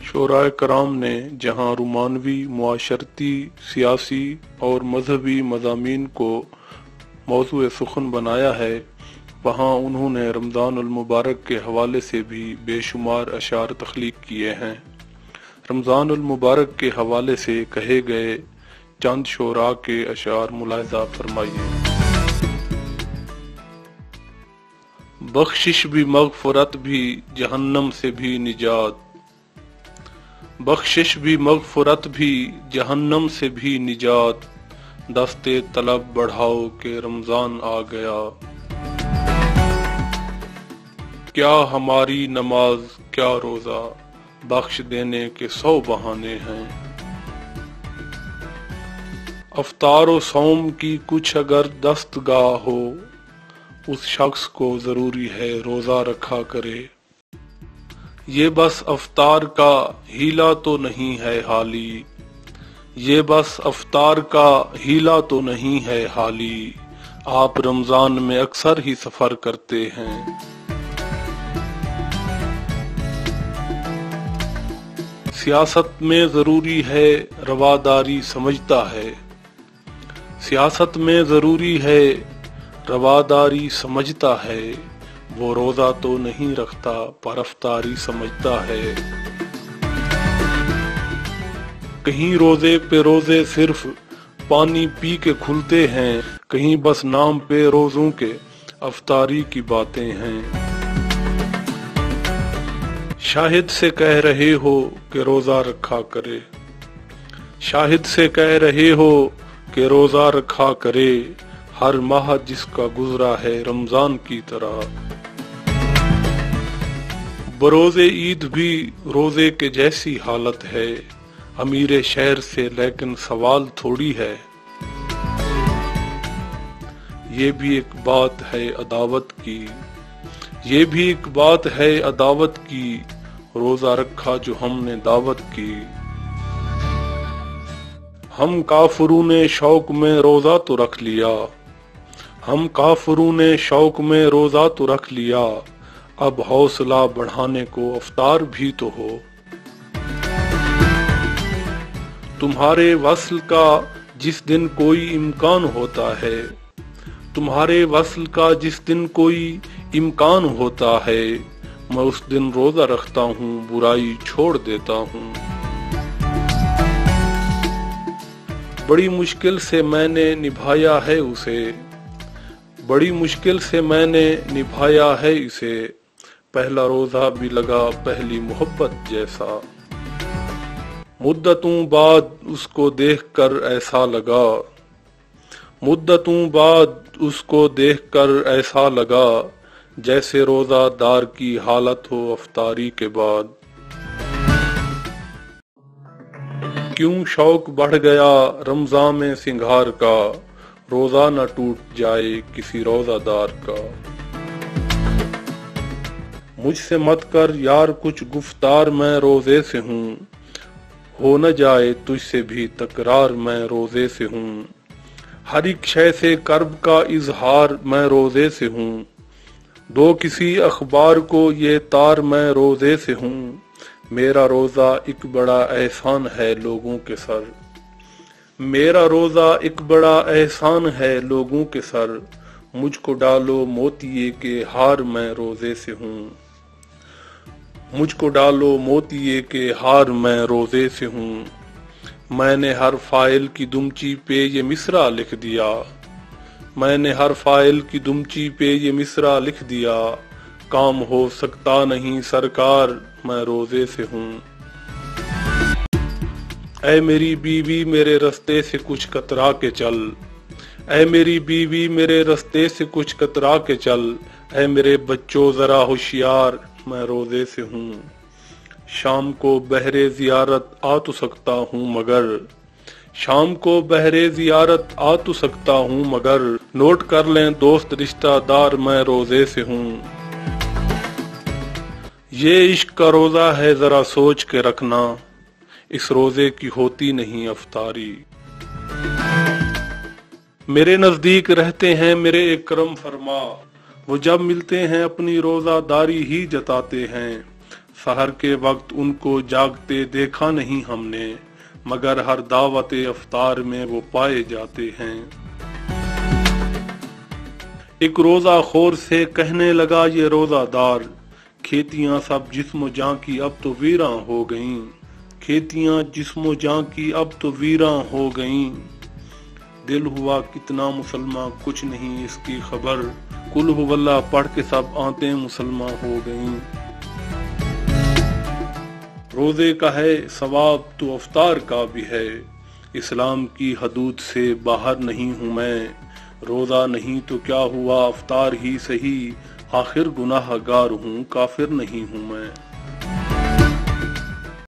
शोराए कराम ने जहाँ रोमानवी, मुआशरती, सियासी और मजहबी मज़ामीन को मौज़ूए सुख़न बनाया है, वहाँ उन्होंने रमज़ानुल मुबारक के हवाले से भी बेशुमार अशार तख्लीक किए हैं। रमज़ानुल मुबारक के हवाले से कहे गए चंद शोरा के अशार मुलाहिज़ा फरमाइए। बख्शिश भी मग़फ़रत भी जहन्नम से भी निजात, बख्शिश भी मग़फ़रत भी जहन्नम से भी निजात, दस्ते तलब बढ़ाओ के रमज़ान आ गया। क्या हमारी नमाज क्या रोज़ा, बख्श देने के 100 बहाने हैं। अफ्तार व सौम की कुछ अगर दस्तगाह हो, उस शख्स को ज़रूरी है रोज़ा रखा करे। ये बस अफ्तार का हीला तो नहीं है हाली, ये बस अफ्तार का हीला तो नहीं है हाली, आप रमज़ान में अक्सर ही सफ़र करते हैं। सियासत में ज़रूरी है रवादारी समझता है, सियासत में ज़रूरी है रवादारी समझता है, वो रोज़ा तो नहीं रखता पर अफ्तारी समझता है। कहीं रोज़े पे रोज़े सिर्फ पानी पी के खुलते हैं, कहीं बस नाम पे रोज़ों के अफ्तारी की बातें हैं। शाहिद से कह रहे हो कि रोज़ा रखा करे, शाहिद से कह रहे हो कि रोज़ा रखा करे, हर माह जिसका गुजरा है रमज़ान की तरह। बरोज़े ईद भी रोज़े के जैसी हालत है, अमीर शहर से लेकिन सवाल थोड़ी है। ये भी एक बात है अदावत की, ये भी एक बात है अदावत की, रोज़ा रखा जो हमने दावत की। हम काफिरों ने शौक में रोज़ा तो रख लिया, हम काफिरों ने शौक में रोज़ा तो रख लिया, अब हौसला बढ़ाने को अफ्तार भी तो हो। तुम्हारे वस्ल का जिस दिन कोई इम्कान होता है, तुम्हारे वस्ल का जिस दिन कोई इम्कान होता है, मैं उस दिन रोज़ा रखता हूँ, बुराई छोड़ देता हूँ। बड़ी मुश्किल से मैंने निभाया है उसे, बड़ी मुश्किल से मैंने निभाया है इसे, पहला रोज़ा भी लगा पहली मोहब्बत जैसा। मुद्दतों बाद उसको देखकर ऐसा लगा, मुद्दतों बाद उसको देखकर ऐसा लगा, जैसे रोज़ादार की हालत हो अफ्तारी के बाद। क्यों शौक बढ़ गया रमज़ान में सिंगार का, रोज़ा न टूट जाए किसी रोज़ादार का। मुझसे मत कर यार कुछ गुफ्तार, मैं रोज़े से हूँ, हो न जाए तुझसे भी तकरार, मैं रोज़े से हूँ। हर एक शय से कर्ब का इजहार, मैं रोज़े से हूँ, दो किसी अखबार को ये तार, मैं रोज़े से हूँ। मेरा रोज़ा एक बड़ा एहसान है लोगों के सर, मेरा रोज़ा एक बड़ा एहसान है लोगों के सर, मुझको डालो मोतिये के हार, मैं रोज़े से हूँ, मुझको डालो मोतिये के हार, मैं रोज़े से हूँ। मैंने हर फाइल की दुमची पे ये मिसरा लिख दिया, मैंने हर फाइल की दुमची पे ये मिसरा लिख दिया, काम हो सकता नहीं सरकार, मैं रोज़े से हूँ। ऐ मेरी बीवी मेरे रास्ते से कुछ कतरा के चल, ऐ मेरी बीवी मेरे रास्ते से कुछ कतरा के चल, ऐ मेरे बच्चों जरा होशियार, मैं रोज़े से हूँ। शाम को बहरे ज़ियारत आ तो सकता हूँ मगर, शाम को बहरे ज़ियारत आ तो सकता हूँ मगर, नोट कर लें दोस्त रिश्तेदार, मैं रोज़े से हूँ। ये इश्क का रोज़ा है ज़रा सोच के रखना, इस रोज़े की होती नहीं अफ्तारी। मेरे नज़दीक रहते हैं मेरे इकरम फरमा, وہ جب ملتے ہیں اپنی روزہ داری ہی جتاتے ہیں، سحر کے وقت ان کو جاگتے دیکھا نہیں ہم نے، مگر ہر دعوت افطار میں وہ پائے جاتے ہیں۔ ایک روزہ خور سے کہنے لگا یہ روزہ دار، کھیتیاں سب جسم و جاں کی اب تو ویراں ہو گئیں، کھیتیاں جسم و جاں کی اب تو ویراں ہو گئیں، دل ہوا کتنا مسلمان کچھ نہیں اس کی خبر، قل ہو اللہ پڑھ کے سب آنتیں مسلمان ہو گئیں۔ روزے کا ہے ثواب تو افطار کا بھی ہے، اسلام کی حدود سے باہر نہیں ہوں میں، روزہ نہیں تو کیا ہوا افطار ہی صحیح، آخر گناہ گار ہوں کافر نہیں ہوں میں۔